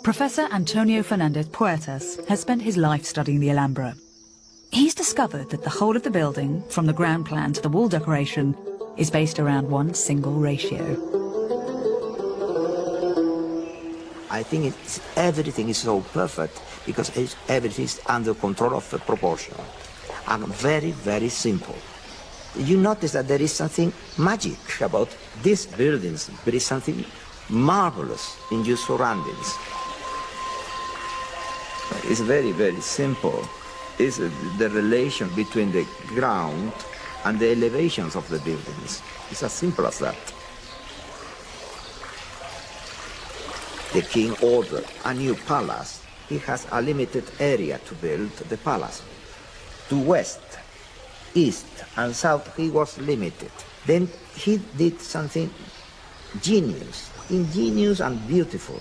Professor Antonio Fernandez Puertas has spent his life studying the Alhambra. He's discovered that the whole of the building, from the ground plan to the wall decoration, is based around one single ratio. I think everything is so perfect because everything is under control of the proportion and very, very simple. You notice that there is something magic about these buildings. There is something marvelous in your surroundings. It's very, very simple. It's the relation between the ground and the elevations of the buildings. It's as simple as that. The king ordered a new palace. He has a limited area to build the palace. To west, east, and south, he was limited. Then he did something ingenious and beautiful.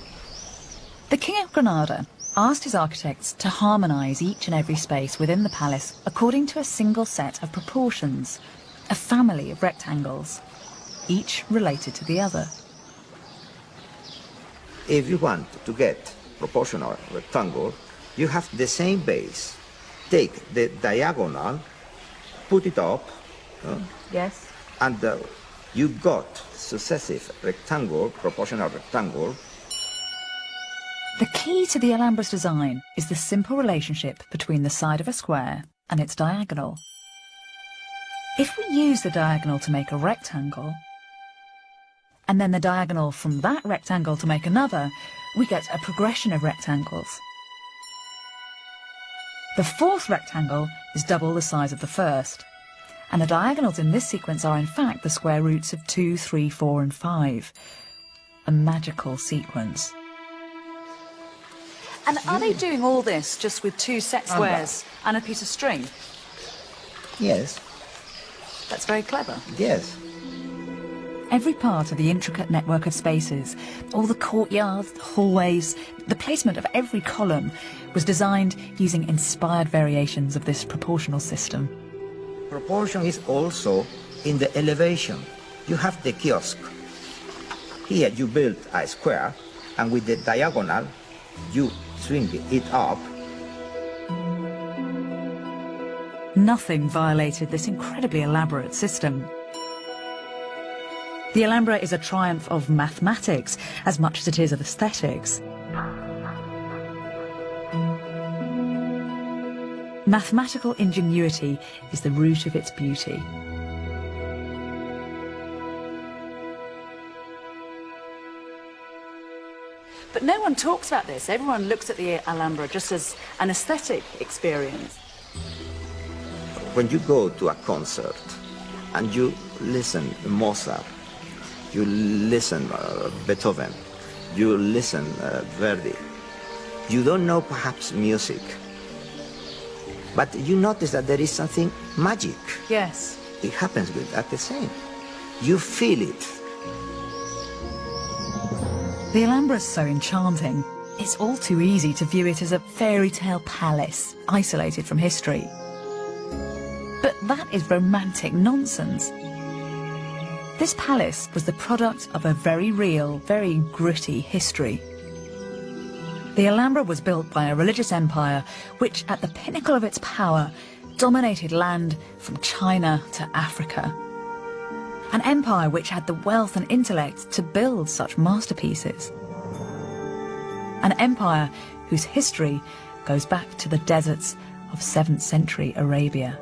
The King of Granada asked his architects to harmonise each and every space within the palace according to a single set of proportions, a family of rectangles, each related to the other. If you want to get proportional rectangle, you have the same base. Take the diagonal, put it up, yes, and you got successive rectangle, proportional rectangle. The key to the Alhambra's design is the simple relationship between the side of a square and its diagonal. If we use the diagonal to make a rectangle, and then the diagonal from that rectangle to make another, we get a progression of rectangles. The fourth rectangle is double the size of the first, and the diagonals in this sequence are in fact the square roots of 2, 3, 4 and 5. A magical sequence. And are they doing all this just with two set squares and a piece of string? Yes. That's very clever. Yes. Every part of the intricate network of spaces, all the courtyards, the hallways, the placement of every column was designed using inspired variations of this proportional system. Proportion is also in the elevation. You have the kiosk. Here you build a square, and with the diagonal, you swing it up. Nothing violated this incredibly elaborate system. The Alhambra is a triumph of mathematics as much as it is of aesthetics. Mathematical ingenuity is the root of its beauty. But no one talks about this. Everyone looks at the Alhambra just as an aesthetic experience. When you go to a concert and you listen to Mozart, you listen Beethoven, you listen Verdi, you don't know perhaps music, but you notice that there is something magic. Yes. It happens with that the same. You feel it. The Alhambra is so enchanting. It's all too easy to view it as a fairy tale palace, isolated from history. But that is romantic nonsense. This palace was the product of a very real, very gritty history. The Alhambra was built by a religious empire which, at the pinnacle of its power, dominated land from China to Africa. An empire which had the wealth and intellect to build such masterpieces. An empire whose history goes back to the deserts of 7th century Arabia.